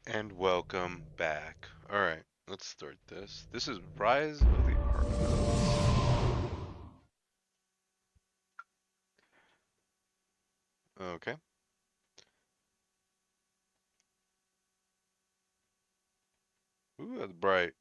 And welcome back. Alright, let's start this. This is Rise of the Argonauts. Okay. Ooh, that's bright.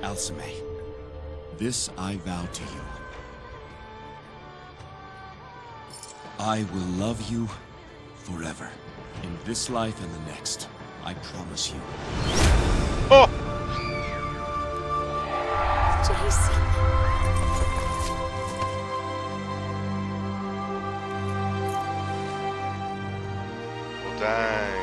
Alcime, this I vow to you. I will love you forever. In this life and the next, I promise you. Oh! Jason. Well, dang.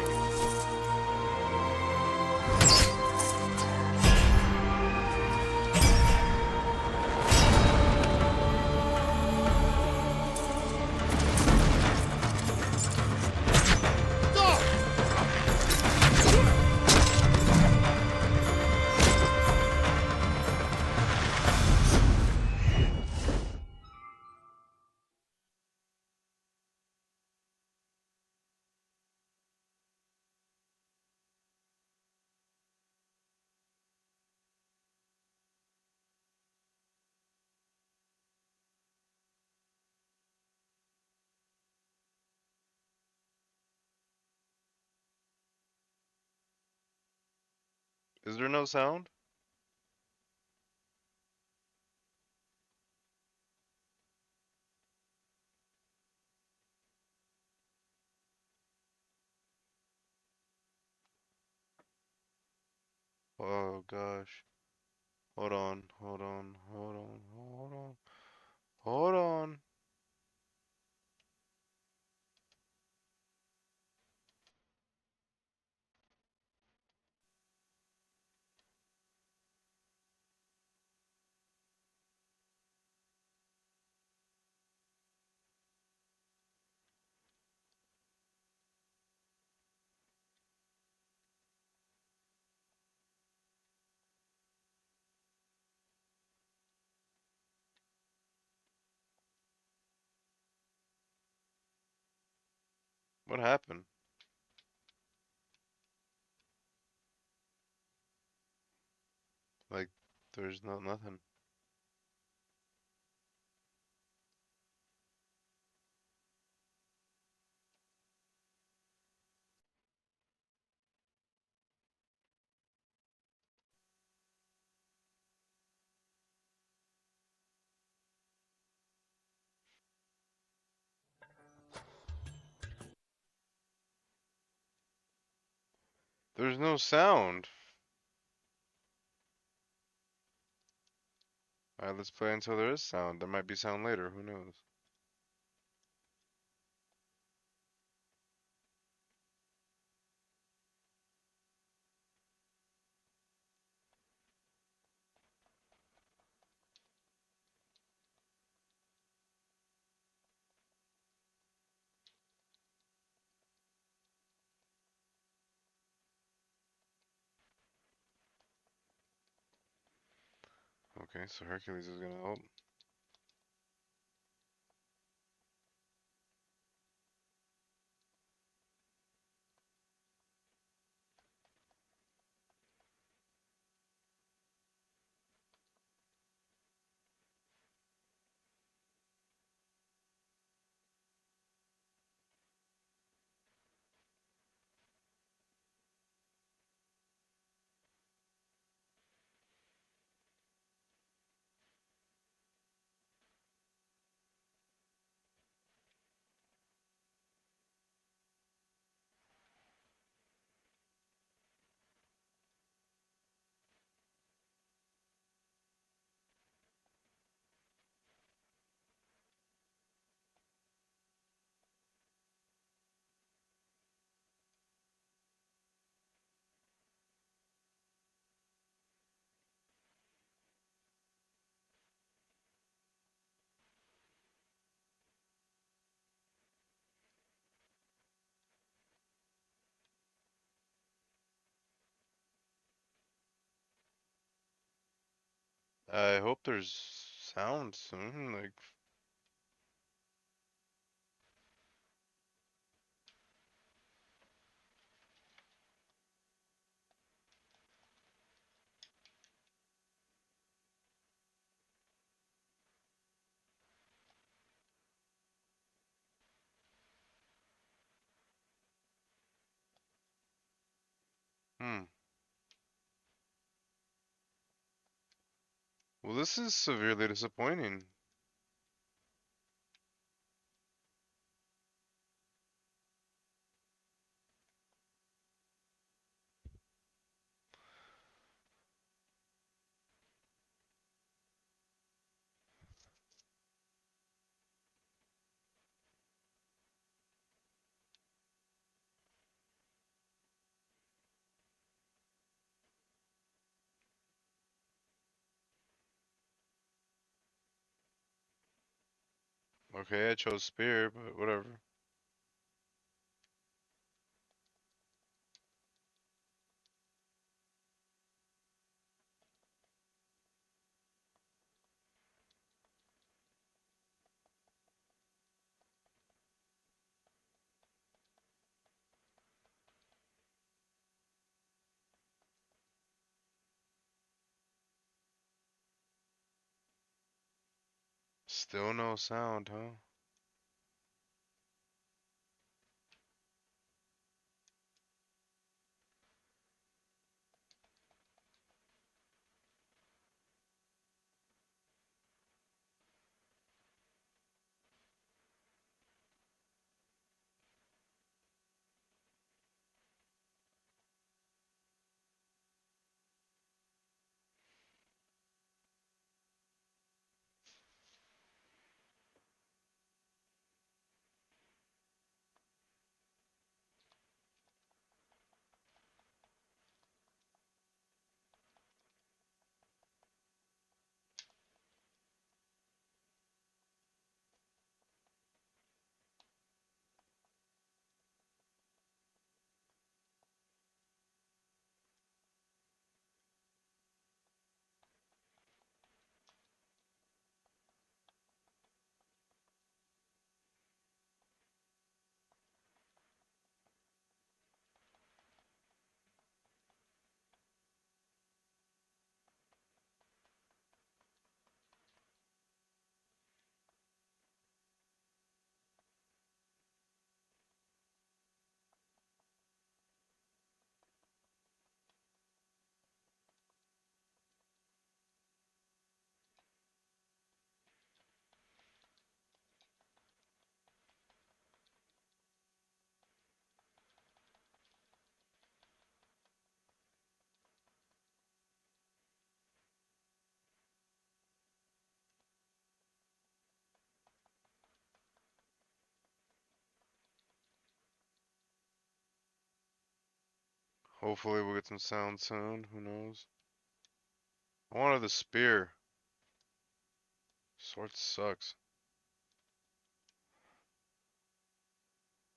Is there no sound? Oh gosh. Hold on, hold on, hold on, hold on, hold on. What happened? Like, there's nothing. There's no sound. Alright, let's play until there is sound. There might be sound later, who knows? Okay, so Hercules is gonna help. I hope there's sound soon. Like, hmm. Well, this is severely disappointing. Okay, I chose spear, but whatever. Still no sound, huh? Hopefully we'll get some sound soon. Who knows? I wanted the spear. Sword sucks.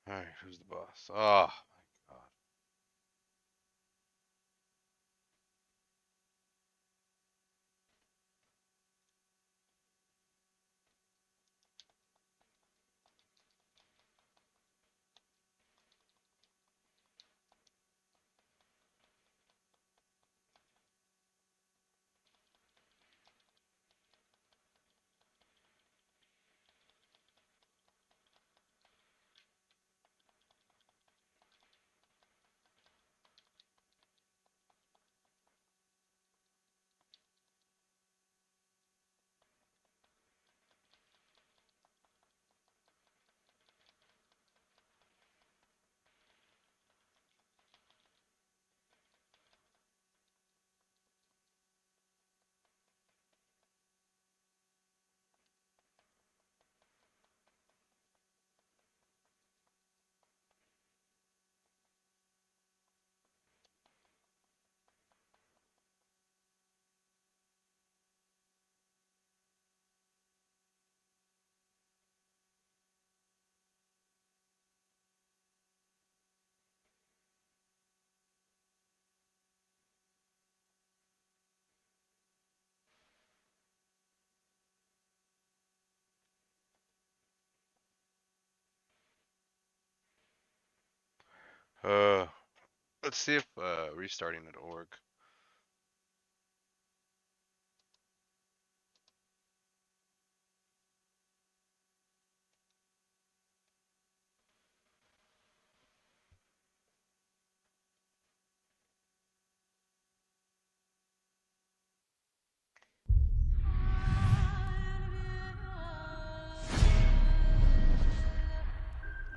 Alright, who's the boss? Ah, my god. Uh, let's see if restarting it'll work.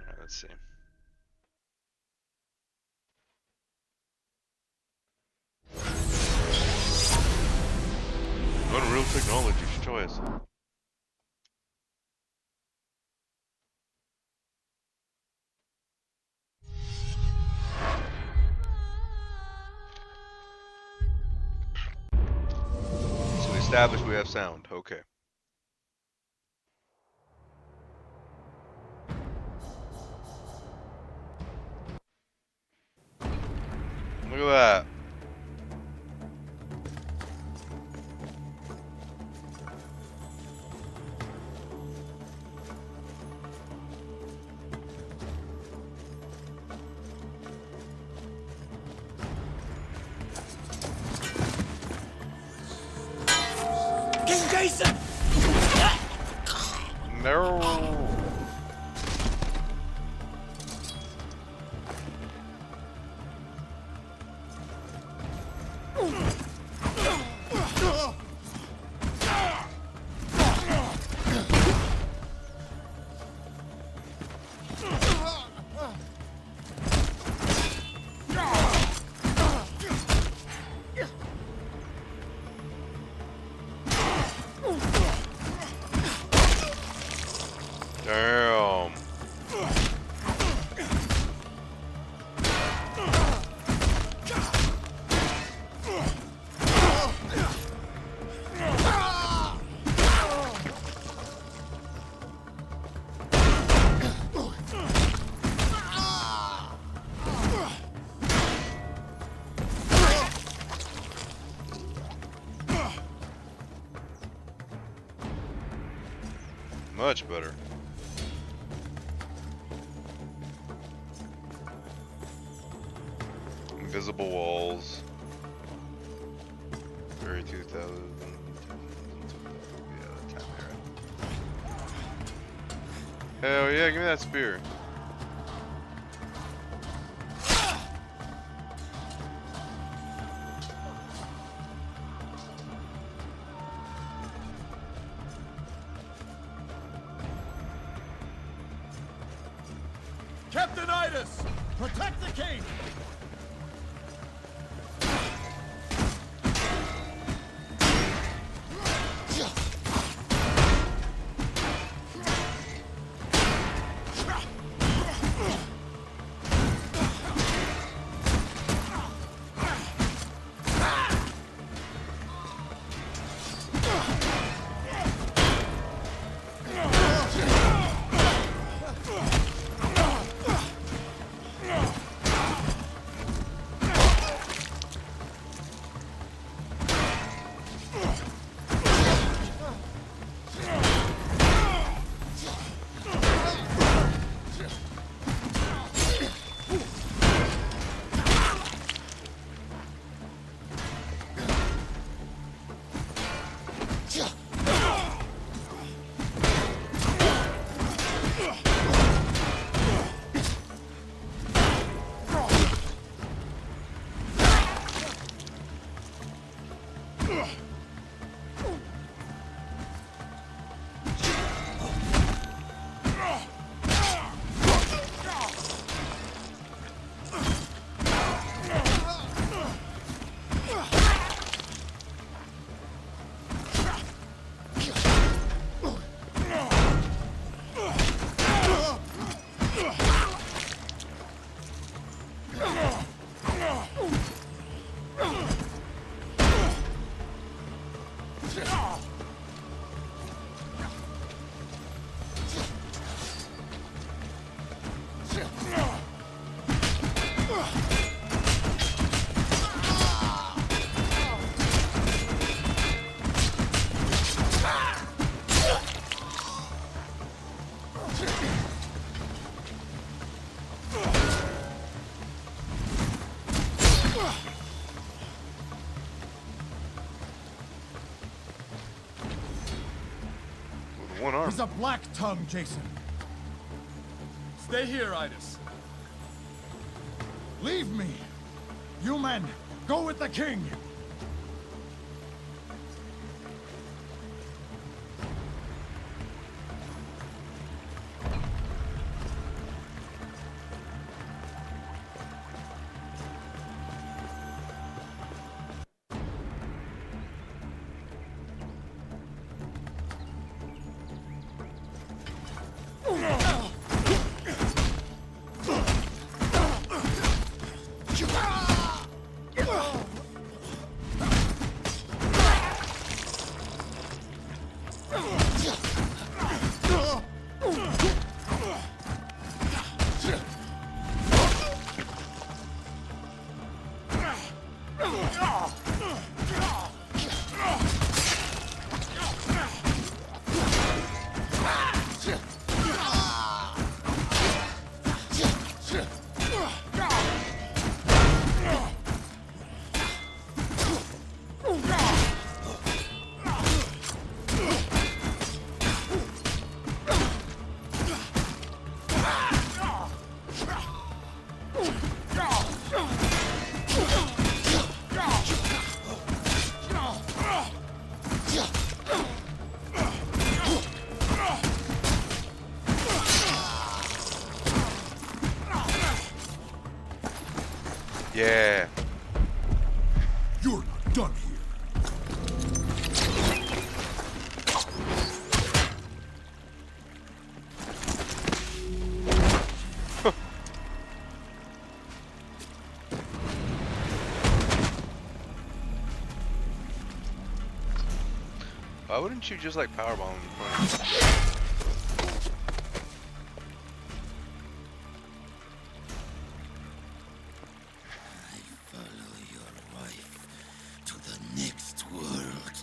Alright, let's see. Unreal Technologies choice. So we established we have sound. Okay. Look at that. King Jason! No. Damn. Much better. Invisible walls. 32,000. Yeah, time era. Hell yeah, give me that spear. Captainitis! Protect the king! one arm. He's a black tongue, Jason. Stay here, Idis. Leave me. You men, go with the king. Yeah. You're not done here. Why wouldn't you just like powerbomb him? Follow your wife to the next world.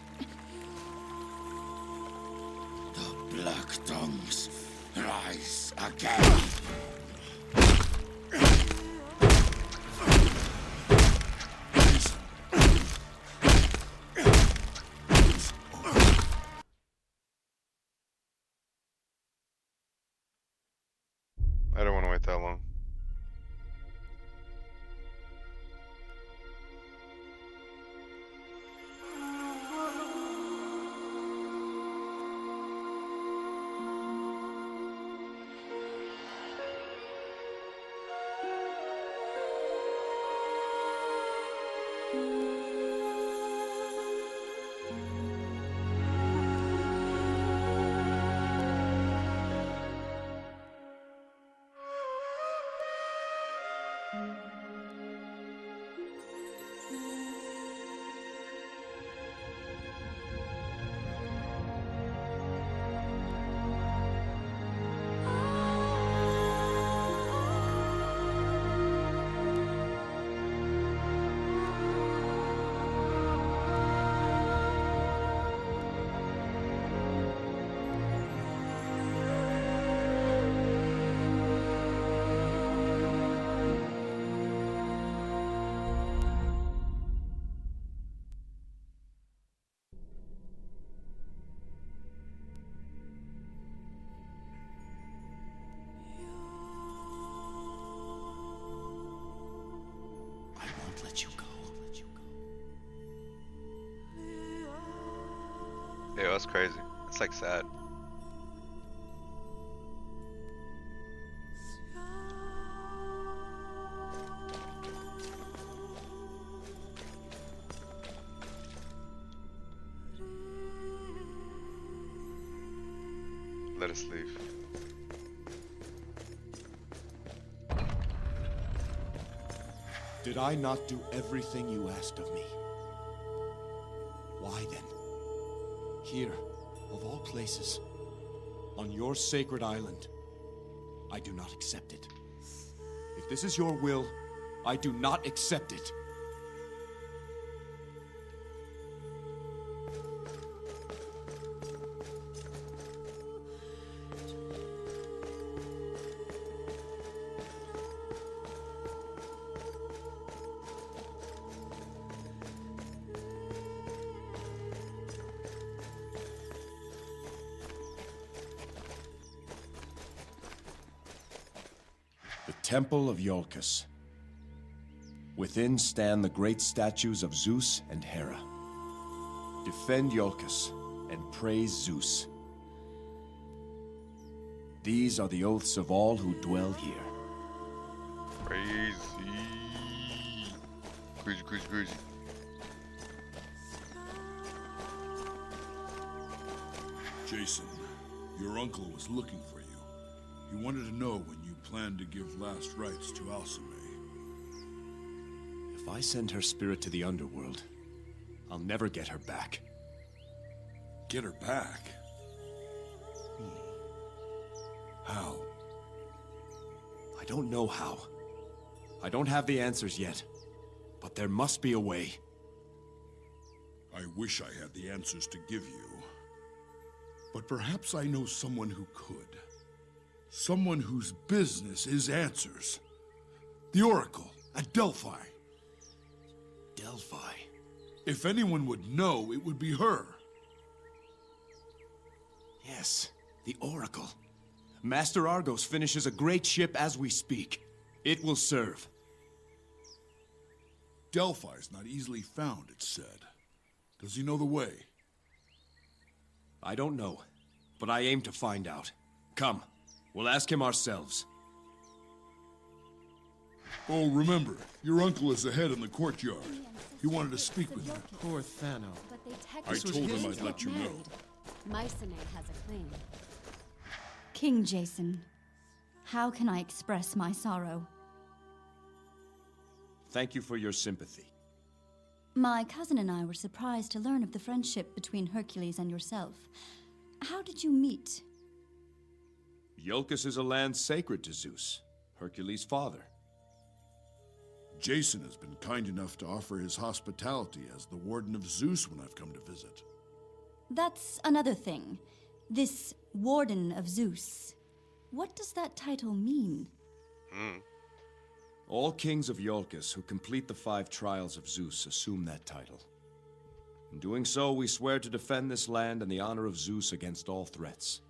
The Black Tongues rise again. I don't want to wait that long. I won't let you go. Yeah, that's crazy. It's like sad. Let us leave. Did I not do everything you asked of me? Why then? Here, of all places, on your sacred island, I do not accept it. If this is your will, I do not accept it. Temple of Iolcus. Within stand the great statues of Zeus and Hera. Defend Iolcus and praise Zeus. These are the oaths of all who dwell here. Crazy. Crazy, crazy, crazy. Jason, your uncle was looking for you. He wanted to know when you planned to give last rites to Alcime. If I send her spirit to the underworld, I'll never get her back. Get her back? How? I don't know how. I don't have the answers yet. But there must be a way. I wish I had the answers to give you. But perhaps I know someone who could. Someone whose business is answers. The Oracle at Delphi. Delphi? If anyone would know, it would be her. Yes, the Oracle. Master Argos finishes a great ship as we speak. It will serve. Delphi's not easily found, it's said. Does he know the way? I don't know, but I aim to find out. Come, we'll ask him ourselves. Oh, remember, your uncle is ahead in the courtyard. He wanted to speak with you. Poor Thano. I told him I'd let you know. Mycenae has a claim. King Jason, how can I express my sorrow? Thank you for your sympathy. My cousin and I were surprised to learn of the friendship between Hercules and yourself. How did you meet? Iolcus is a land sacred to Zeus, Hercules' father. Jason has been kind enough to offer his hospitality as the Warden of Zeus when I've come to visit. That's another thing. This Warden of Zeus. What does that title mean? All kings of Iolcus who complete the 5 trials of Zeus assume that title. In doing so, we swear to defend this land and the honor of Zeus against all threats.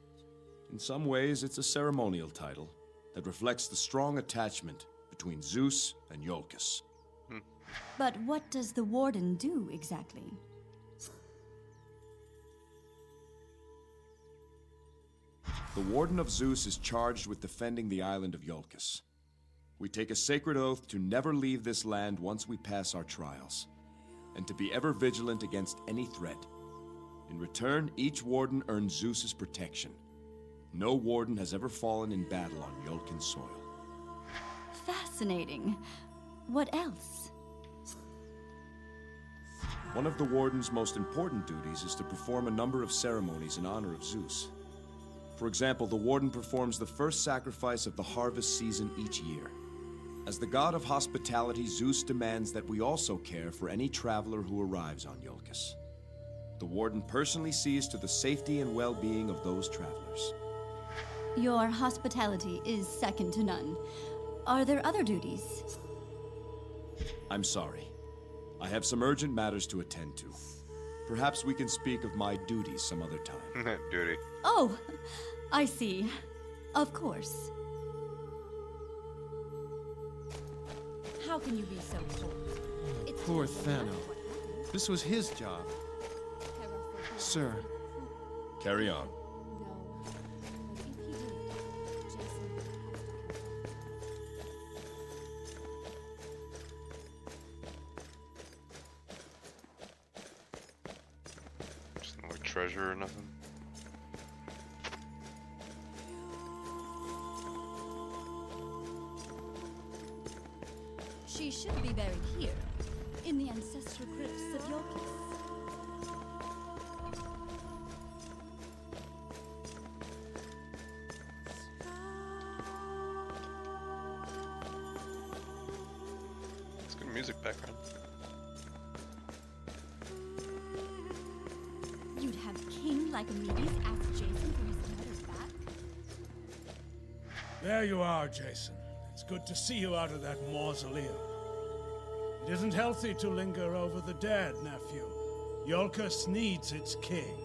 In some ways, it's a ceremonial title that reflects the strong attachment between Zeus and Iolcus. But what does the Warden do exactly? The Warden of Zeus is charged with defending the island of Iolcus. We take a sacred oath to never leave this land once we pass our trials, and to be ever vigilant against any threat. In return, each warden earns Zeus's protection. No warden has ever fallen in battle on Iolcan soil. Fascinating. What else? One of the warden's most important duties is to perform a number of ceremonies in honor of Zeus. For example, the warden performs the first sacrifice of the harvest season each year. As the god of hospitality, Zeus demands that we also care for any traveler who arrives on Iolcus. The warden personally sees to the safety and well-being of those travelers. Your hospitality is second to none. Are there other duties? I'm sorry. I have some urgent matters to attend to. Perhaps we can speak of my duties some other time. Duty. Oh, I see. Of course. How can you be so cold? It's Poor just Thano. what happened. This was his job. Sir, Carry on. No. But if he did, Jason would have Just no like treasure or nothing. She should be buried here, in the ancestral crypts of Iolcus. It's good music background. You'd have King Lycomedes ask Jason for his daughter's back? There you are, Jason. It's good to see you out of that mausoleum. It isn't healthy to linger over the dead, nephew. Iolcus needs its king.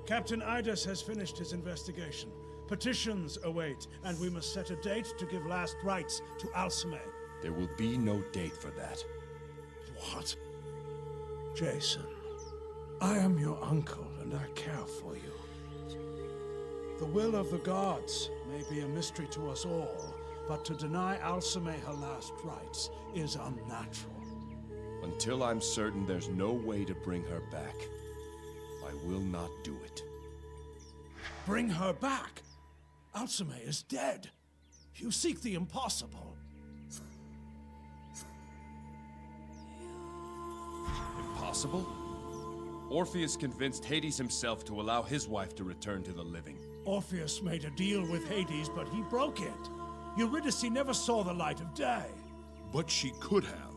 Captain Idas has finished his investigation. Petitions await, and we must set a date to give last rites to Alcime. There will be no date for that. What? Jason, I am your uncle, and I care for you. The will of the gods may be a mystery to us all, but to deny Alcime her last rites is unnatural. Until I'm certain there's no way to bring her back, I will not do it. Bring her back? Alcime is dead. You seek the impossible. Impossible? Orpheus convinced Hades himself to allow his wife to return to the living. Orpheus made a deal with Hades, but he broke it. Eurydice never saw the light of day. But she could have.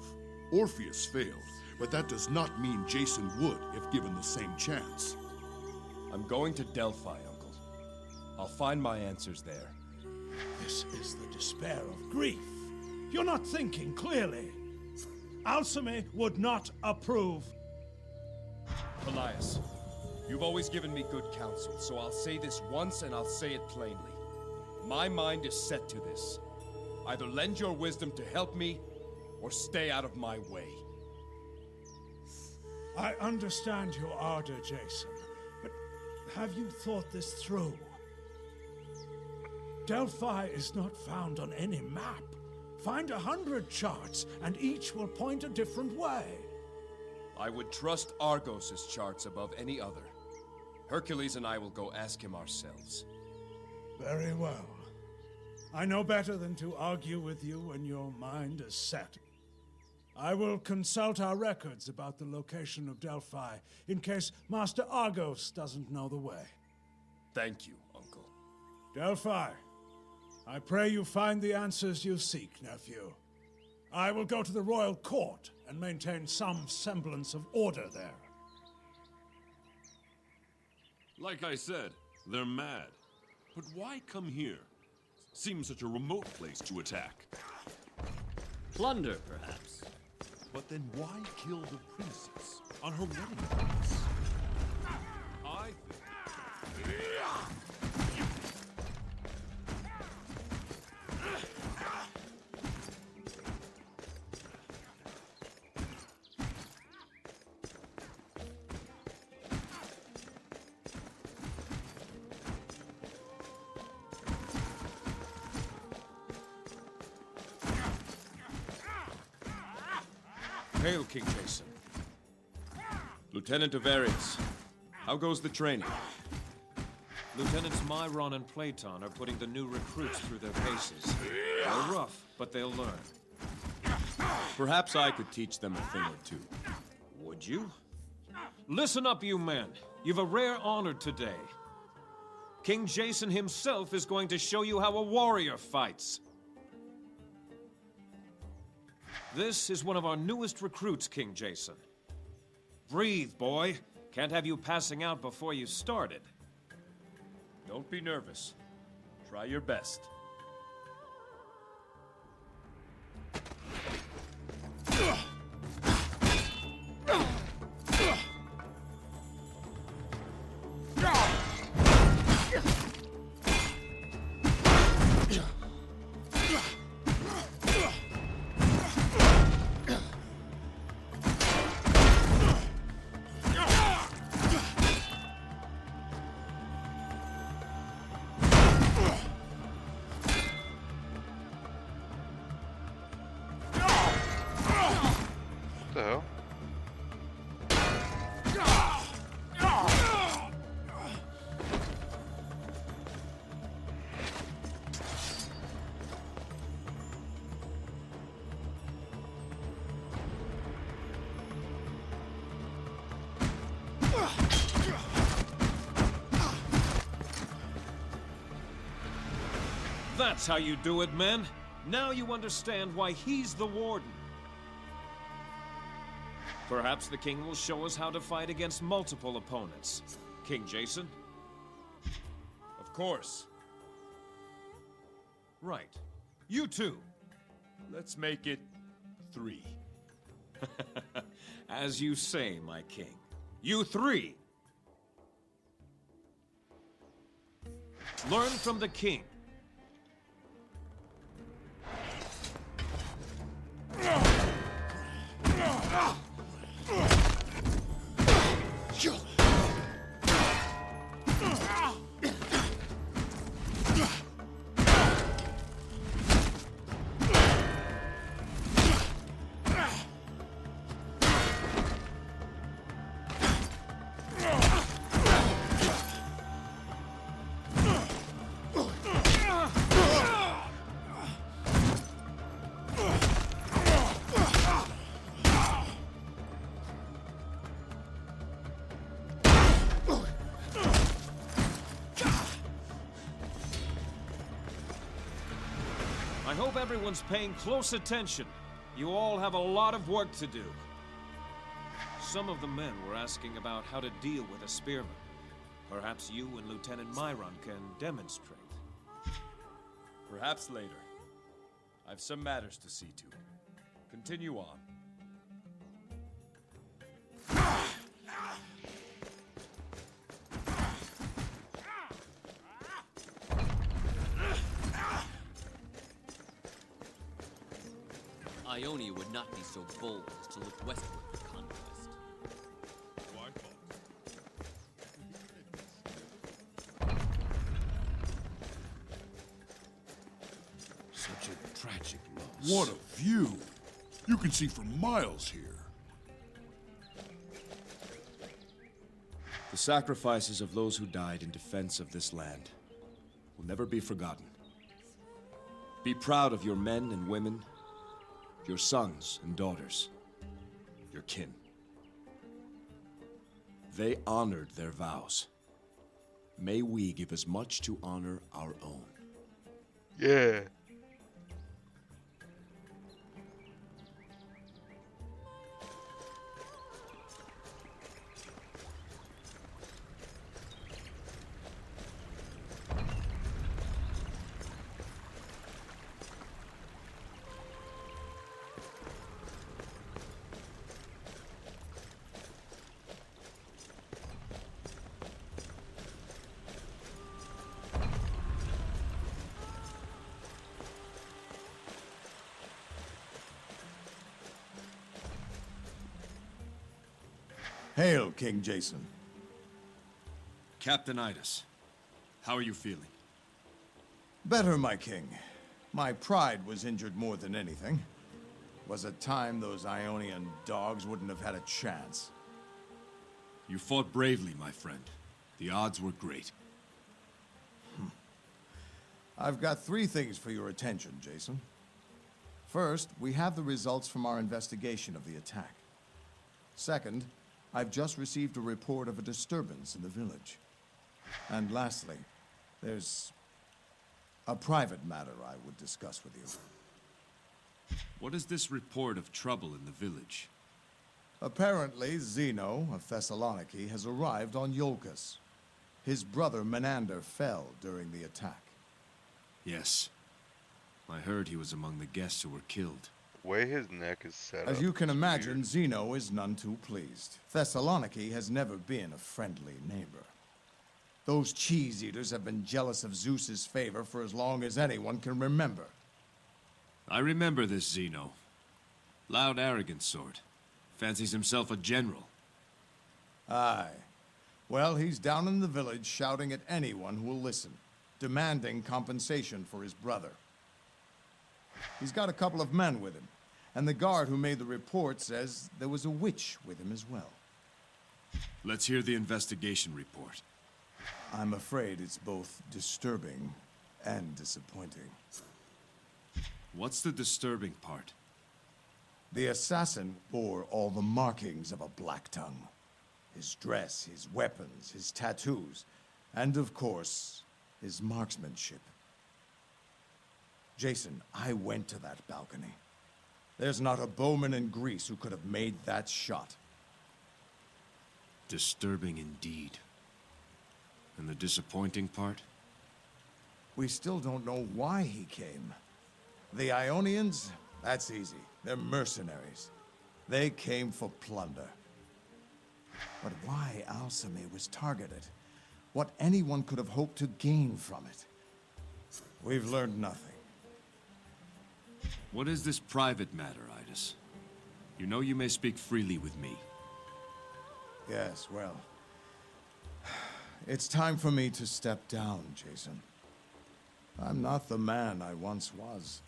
Orpheus failed, but that does not mean Jason would if given the same chance. I'm going to Delphi, Uncle. I'll find my answers there. This is the despair of grief. You're not thinking clearly. Alcime would not approve. Elias, you've always given me good counsel, so I'll say this once and I'll say it plainly. My mind is set to this. Either lend your wisdom to help me, or stay out of my way. I understand your ardor, Jason, but have you thought this through? Delphi is not found on any map. Find 100 charts, and each will point a different way. I would trust Argos' charts above any other. Hercules and I will go ask him ourselves. Very well. I know better than to argue with you when your mind is set. I will consult our records about the location of Delphi, in case Master Argos doesn't know the way. Thank you, Uncle. Delphi, I pray you find the answers you seek, nephew. I will go to the royal court and maintain some semblance of order there. Like I said, they're mad. But why come here? Seems such a remote place to attack. Plunder, perhaps. But then why kill the princess on her wedding night? I think... Hail, King Jason. Lieutenant of Ares, how goes the training? Lieutenants Myron and Platon are putting the new recruits through their paces. They're rough, but they'll learn. Perhaps I could teach them a thing or two. Would you? Listen up, you men. You've a rare honor today. King Jason himself is going to show you how a warrior fights. This is one of our newest recruits, King Jason. Breathe, boy. Can't have you passing out before you started. Don't be nervous. Try your best. What the hell? That's how you do it, men. Now you understand why he's the warden. Perhaps the king will show us how to fight against multiple opponents. King Jason? Of course. Right. You too. Let's make it 3. As you say, my king. You 3! Learn from the king. I hope everyone's paying close attention. You all have a lot of work to do. Some of the men were asking about how to deal with a spearman. Perhaps you and Lieutenant Myron can demonstrate. Perhaps later. I've some matters to see to. Continue on. Ionia would not be so bold as to look westward for conquest. Such a tragic loss. What a view! You can see for miles here. The sacrifices of those who died in defense of this land will never be forgotten. Be proud of your men and women, your sons and daughters, your kin. They honored their vows. May we give as much to honor our own. Yeah. Hail, King Jason. Captain Idas, how are you feeling? Better, my king. My pride was injured more than anything. Was a time those Ionian dogs wouldn't have had a chance. You fought bravely, my friend. The odds were great. I've got 3 things for your attention, Jason. First, we have the results from our investigation of the attack. Second, I've just received a report of a disturbance in the village. And lastly, there's a private matter I would discuss with you. What is this report of trouble in the village? Apparently, Zeno of Thessaloniki has arrived on Iolcus. His brother Menander fell during the attack. Yes. I heard he was among the guests who were killed. The way his neck is set up. As you can is imagine, weird. Zeno is none too pleased. Thessaloniki has never been a friendly neighbor. Those cheese-eaters have been jealous of Zeus's favor for as long as anyone can remember. I remember this Zeno. Loud, arrogant sort. Fancies himself a general. Aye. Well, he's down in the village shouting at anyone who will listen, demanding compensation for his brother. He's got a couple of men with him, and the guard who made the report says there was a witch with him as well. Let's hear the investigation report. I'm afraid it's both disturbing and disappointing. What's the disturbing part? The assassin bore all the markings of a Black Tongue. His dress, his weapons, his tattoos, and of course, his marksmanship. Jason, I went to that balcony. There's not a bowman in Greece who could have made that shot. Disturbing indeed. And the disappointing part? We still don't know why he came. The Ionians, that's easy. They're mercenaries. They came for plunder. But why Alcime was targeted, what anyone could have hoped to gain from it. We've learned nothing. What is this private matter, Idis? You know you may speak freely with me. Yes, well... It's time for me to step down, Jason. I'm not the man I once was.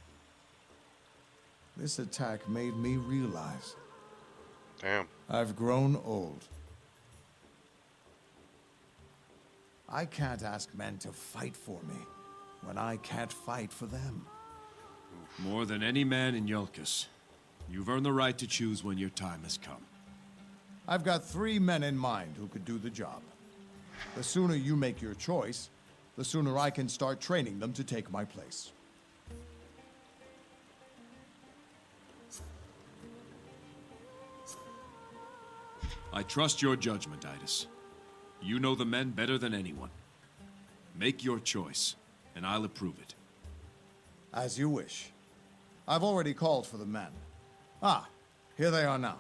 This attack made me realize... Damn. I've grown old. I can't ask men to fight for me when I can't fight for them. More than any man in Yulkus, you've earned the right to choose when your time has come. I've got 3 men in mind who could do the job. The sooner you make your choice, the sooner I can start training them to take my place. I trust your judgment, Idis. You know the men better than anyone. Make your choice, and I'll approve it. As you wish. I've already called for the men. Ah, here they are now.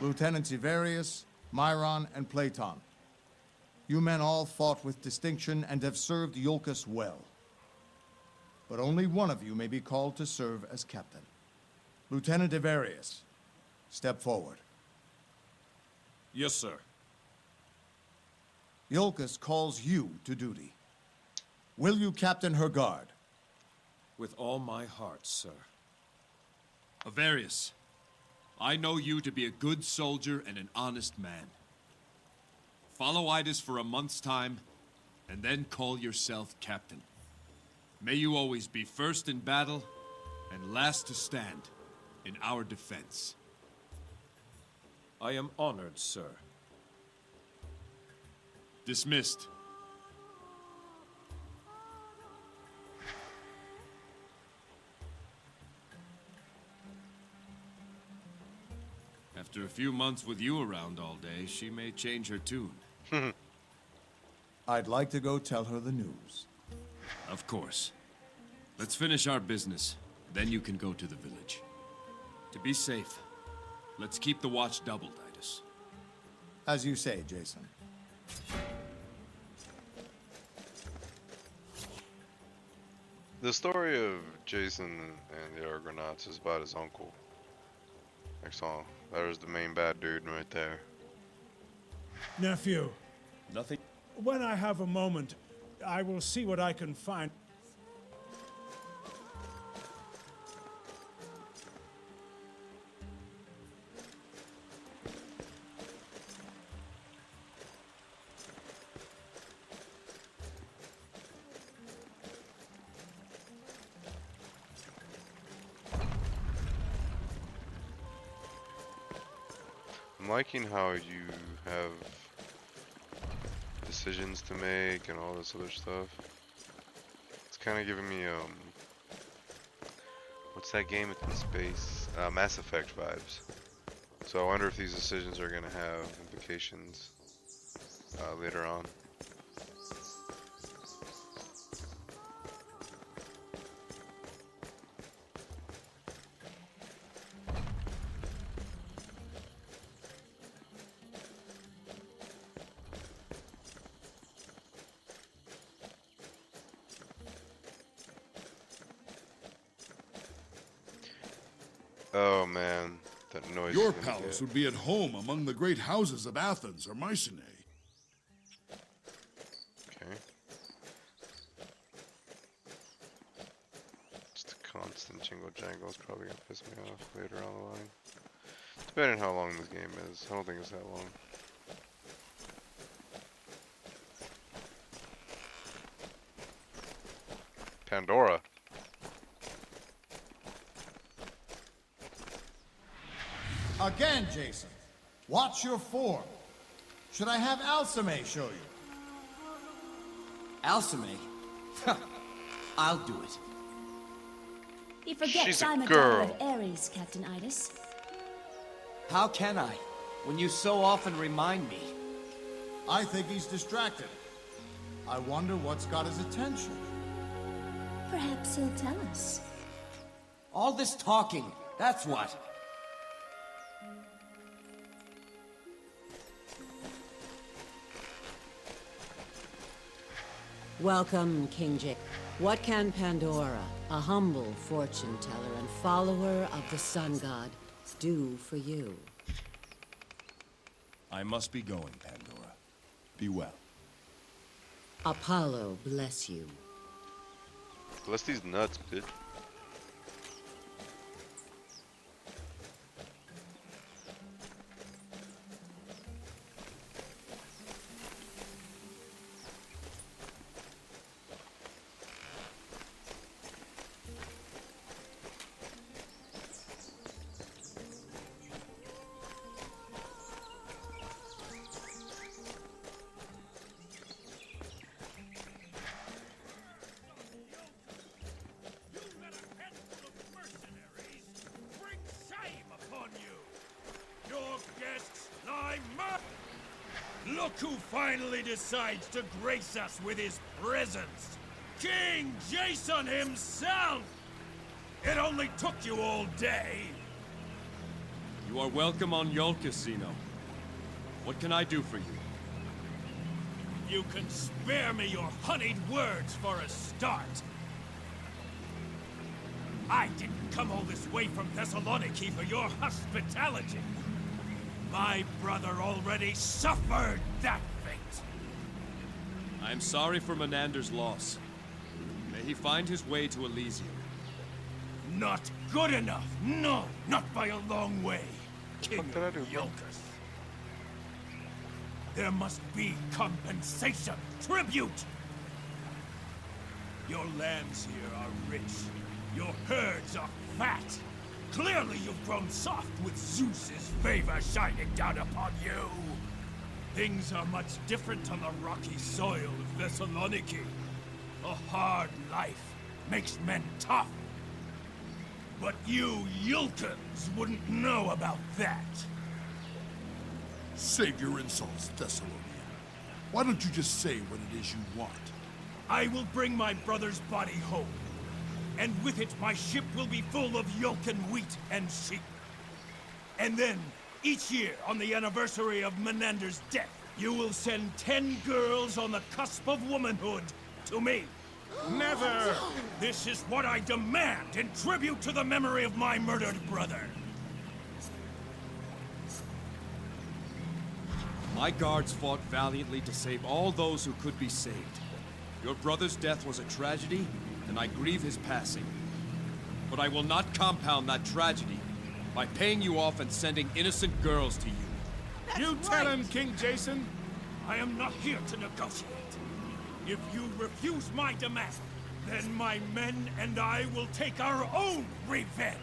Lieutenants Ivarius, Myron, and Platon. You men all fought with distinction and have served Yulkus well. But only one of you may be called to serve as captain. Lieutenant Ivarius, step forward. Yes, sir. Yulkus calls you to duty. Will you captain her guard? With all my heart, sir. Avarius, I know you to be a good soldier and an honest man. Follow Idis for a month's time, and then call yourself captain. May you always be first in battle, and last to stand in our defense. I am honored, sir. Dismissed. After a few months with you around all day, she may change her tune. I'd like to go tell her the news. Of course. Let's finish our business, then you can go to the village. To be safe, let's keep the watch doubled, Idis. As you say, Jason. The story of Jason and the Argonauts is about his uncle. That's all. That was the main bad dude right there. Nephew, Nothing. when I have a moment, I will see what I can find. I'm liking how you have decisions to make and all this other stuff. It's kind of giving me what's that game in space? Mass Effect vibes. So I wonder if these decisions are gonna have implications later on. Oh man, that noise. Your palace would be at home among the great houses of Athens or Mycenae. Okay. Just a constant jingle jangle is probably gonna piss me off later on the line. Depending on how long this game is. I don't think it's that long. Pandora. Again, Jason. Watch your form. Should I have Alcime show you? Alcime? I'll do it. He forgets She's a I'm a girl. daughter of Ares, Captain Idis. How can I, when you so often remind me? I think he's distracted. I wonder what's got his attention. Perhaps he'll tell us. All this talking, that's what. Welcome, King Jake. What can Pandora, a humble fortune teller and follower of the Sun God, do for you? I must be going, Pandora. Be well. Apollo bless you. Bless these nuts, bitch. Look who finally decides to grace us with his presence! King Jason himself! It only took you all day! You are welcome on Yolkis, Zeno. What can I do for you? You can spare me your honeyed words for a start. I didn't come all this way from Thessaloniki for your hospitality. My brother already suffered that fate. I am sorry for Menander's loss. May he find his way to Elysium. Not good enough. No, not by a long way. King of Yolkis. There must be compensation, tribute. Your lands here are rich. Your herds are fat. Clearly you've grown soft with Zeus's favor shining down upon you. Things are much different on the rocky soil of Thessaloniki. A hard life makes men tough. But you Yulkans wouldn't know about that. Save your insults, Thessalonia. Why don't you just say what it is you want? I will bring my brother's body home. And with it, my ship will be full of Yulkan wheat and sheep. And then, each year, on the anniversary of Menander's death, you will send 10 girls on the cusp of womanhood to me. Never! This is what I demand in tribute to the memory of my murdered brother. My guards fought valiantly to save all those who could be saved. Your brother's death was a tragedy, and I grieve his passing. But I will not compound that tragedy by paying you off and sending innocent girls to you. You tell him, King Jason. I am not here to negotiate. If you refuse my demand, then my men and I will take our own revenge.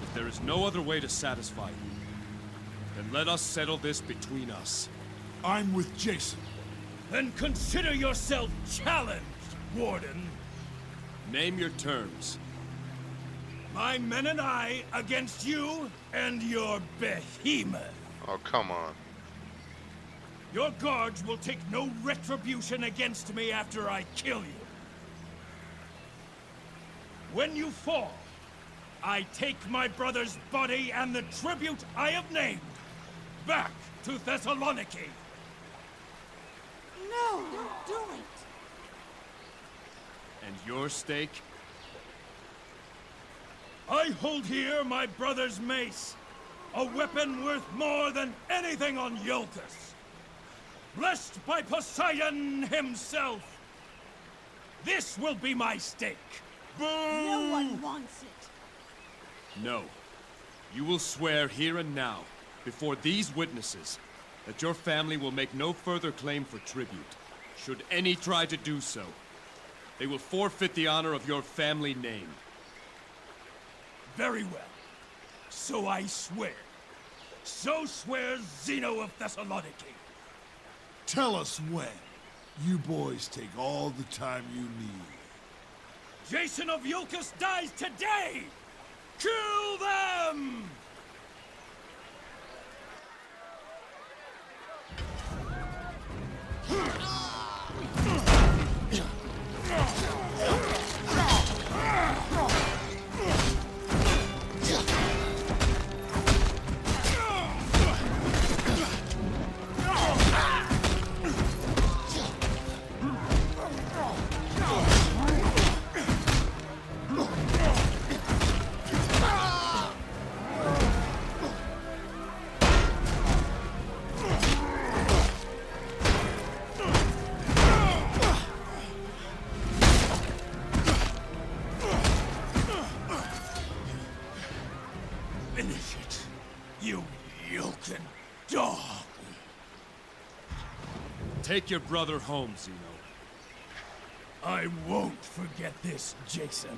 If there is no other way to satisfy you, then let us settle this between us. I'm with Jason. Then consider yourself challenged, Warden. Name your terms. My men and I against you and your behemoth. Oh, come on. Your guards will take no retribution against me after I kill you. When you fall, I take my brother's body and the tribute I have named back to Thessaloniki. No, don't do it. And your stake? I hold here my brother's mace, a weapon worth more than anything on Yolkis. Blessed by Poseidon himself. This will be my stake. Boo! No one wants it. No. You will swear here and now, before these witnesses, that your family will make no further claim for tribute. Should any try to do so, they will forfeit the honor of your family name. Very well. So I swear. So swears Zeno of Thessaloniki. Tell us when. You boys take all the time you need. Jason of Yulkis dies today! Kill them! Take your brother home, Zeno. I won't forget this, Jason.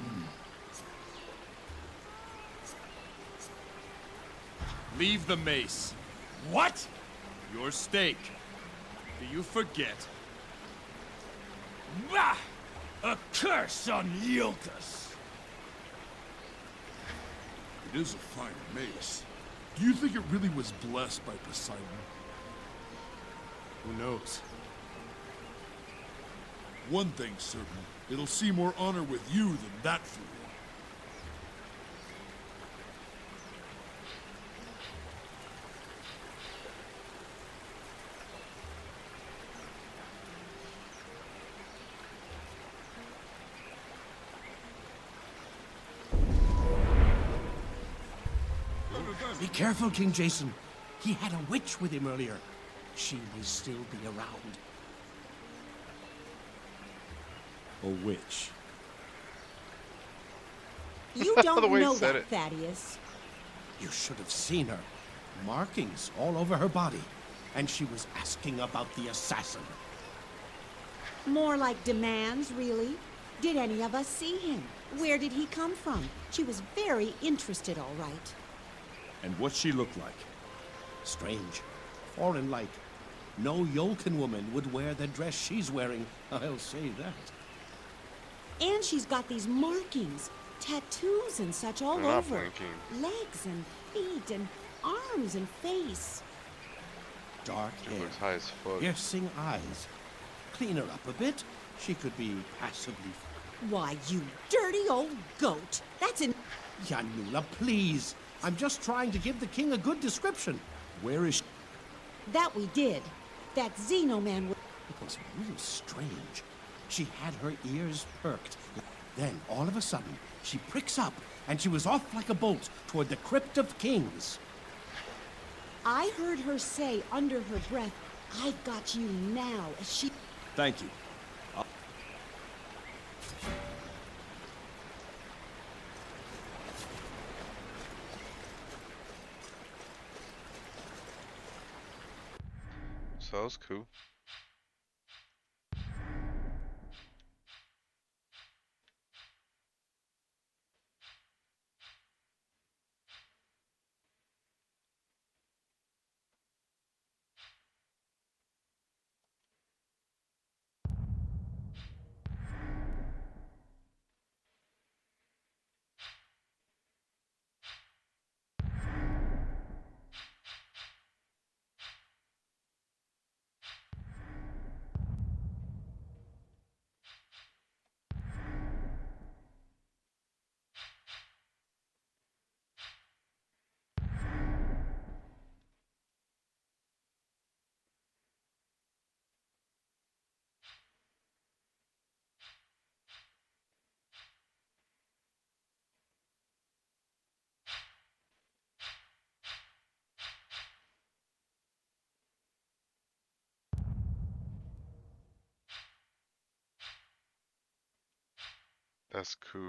Leave the mace. What? Your stake. Do you forget? Bah! A curse on Yilkas! It is a fine mace. Do you think it really was blessed by Poseidon? Who knows? One thing's certain. It'll see more honor with you than that fool. Be careful, King Jason. He had a witch with him earlier. She may still be around. A witch. You The don't way he know said that, it. Thaddeus. You should have seen her. Markings all over her body. And she was asking about the assassin. More like demands, really. Did any of us see him? Where did he come from? She was very interested, all right. And what's she look like? Strange. Foreign-like. No Yolkin woman would wear the dress she's wearing, I'll say that. And she's got these markings, tattoos and such all They're not over. blinking. Legs and feet and arms and face. Dark She hair, looks high as fuck. piercing eyes. Clean her up a bit, she could be passably... Why, you dirty old goat. That's an... Yanula, please. I'm just trying to give the king a good description. Where is she? That we did. That Xeno man... It was real strange. She had her ears perked. Then, all of a sudden, she pricks up, and she was off like a bolt toward the Crypt of Kings. I heard her say under her breath, "I've got you now," as she... Thank you. So that was cool. That's cool.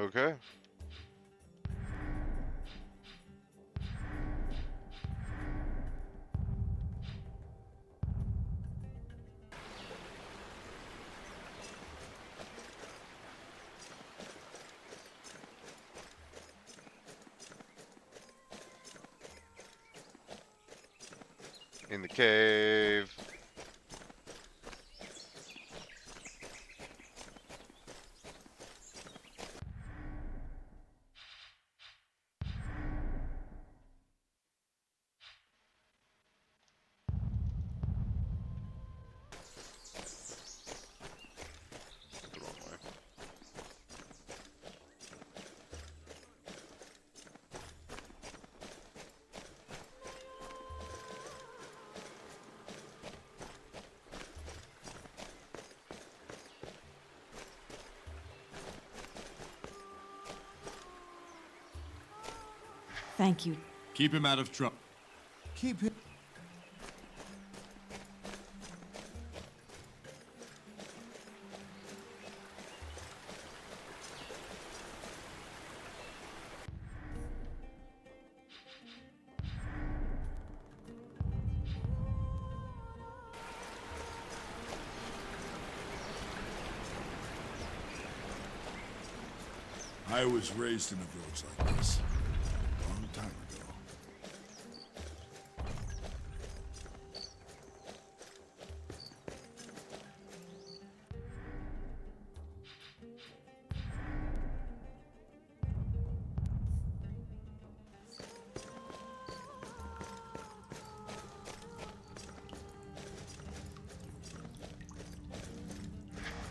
Okay. In the cave. The wrong way. Thank you. Keep him out of trouble. Keep him. I was raised in a village like this. A long time ago.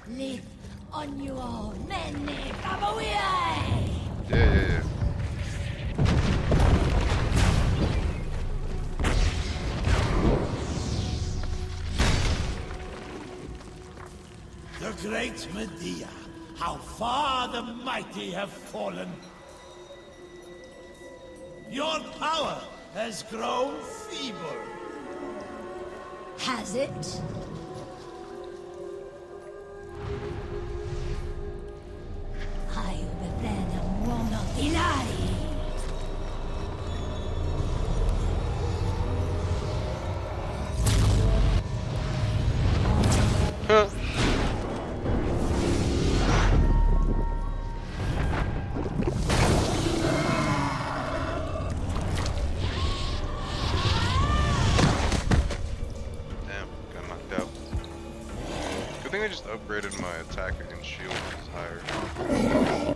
Live on your many Yeah. The great Medea, how far the mighty have fallen. Your power has grown feeble. Has it? I ubevena mono ilari. Huh. Damn, got knocked out. Good thing I just upgraded my attack against shield is higher.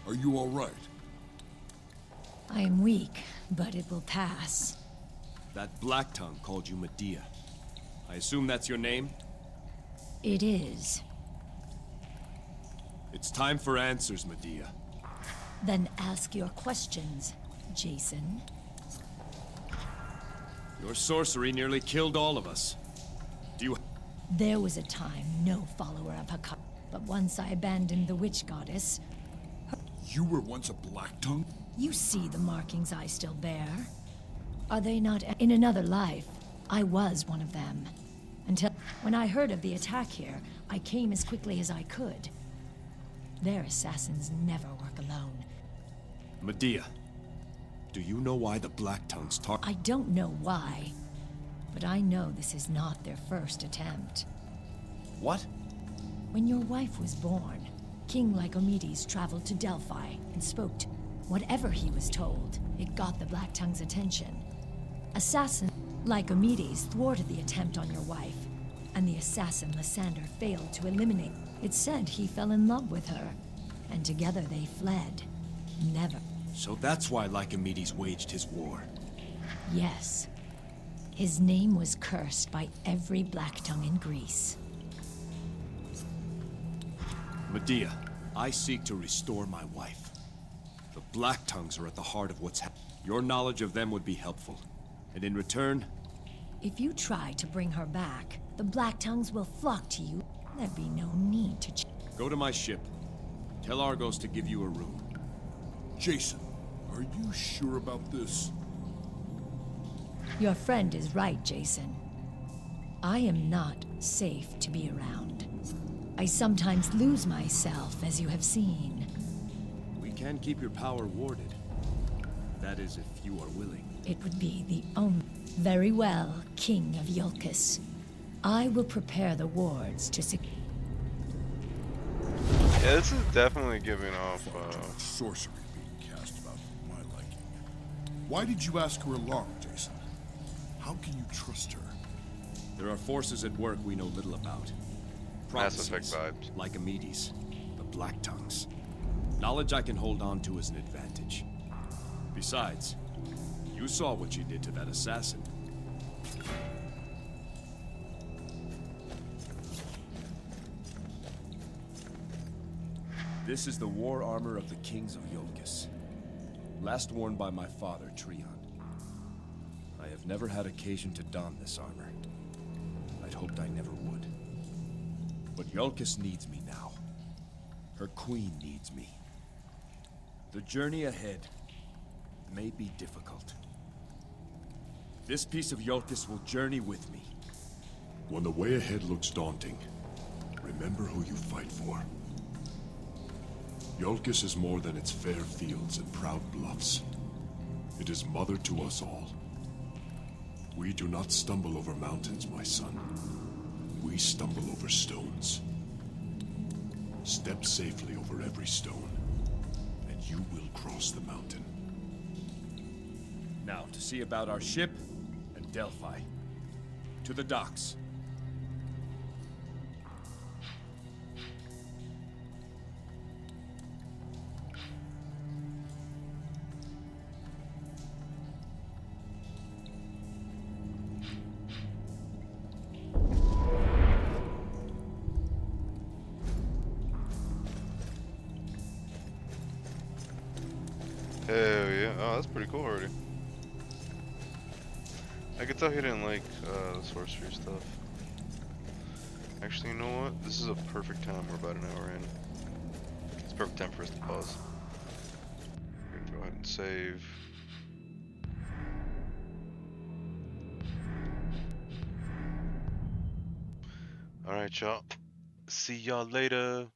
Are you all right? I am weak, but it will pass. That Black Tongue called you Medea. I assume that's your name? It is. It's time for answers, Medea. Then ask your questions, Jason. Your sorcery nearly killed all of us. Do you... There was a time no follower of Haka, but once I abandoned the witch goddess, You were once a Black Tongue? you see the markings I still bear. Are they not? In another life, I was one of them. Until when I heard of the attack here, I came as quickly as I could. Their assassins never work alone. Medea, do you know why the Black Tongues I don't know why, but I know this is not their first attempt. What? When your wife was born, King Lycomedes traveled to Delphi and spoke to whatever he was told. It got the Black Tongue's attention. Assassin Lycomedes thwarted the attempt on your wife, and the assassin Lysander failed to eliminate. It said he fell in love with her, and together they fled. Never. So that's why Lycomedes waged his war. Yes. His name was cursed by every black tongue in Greece. Medea, I seek to restore my wife. The Black Tongues are at the heart of what's happening. Your knowledge of them would be helpful. And in return... If you try to bring her back, the black tongues will flock to you. There'd be no need to... Go to my ship. Tell Argos to give you a room. Jason, are you sure about this? Your friend is right, Jason. I am not safe to be around. I sometimes lose myself, as you have seen. We can keep your power warded. That is, if you are willing. It would be the only... Very well, King of Iolcus. I will prepare the wards to Yeah, this is definitely giving off sorcery being cast about for my liking. Why did you ask her along, Jason? How can you trust her? There are forces at work we know little about. Mass Effect Prophecies, vibes. like Amedes, the Black Tongues. Knowledge I can hold on to as an advantage. Besides, you saw what she did to that assassin. This is the war armor of the kings of Iolcus. Last worn by my father, Trion. I have never had occasion to don this armor. I'd hoped I never would. But Iolcus needs me now. Her queen needs me. The journey ahead may be difficult. This piece of Iolcus will journey with me. When the way ahead looks daunting, remember who you fight for. Iolcus is more than its fair fields and proud bluffs. It is mother to us all. We do not stumble over mountains, my son. We stumble over stones. Step safely over every stone, and you will cross the mountain. Now, to see about our ship and Delphi. To the docks. Hell yeah. Oh, that's pretty cool already. I could tell he didn't like the sorcery stuff. Actually, you know what? This is a perfect time. We're about an hour in. It's a perfect time for us to pause. We're gonna go ahead and save. Alright, y'all. See y'all later.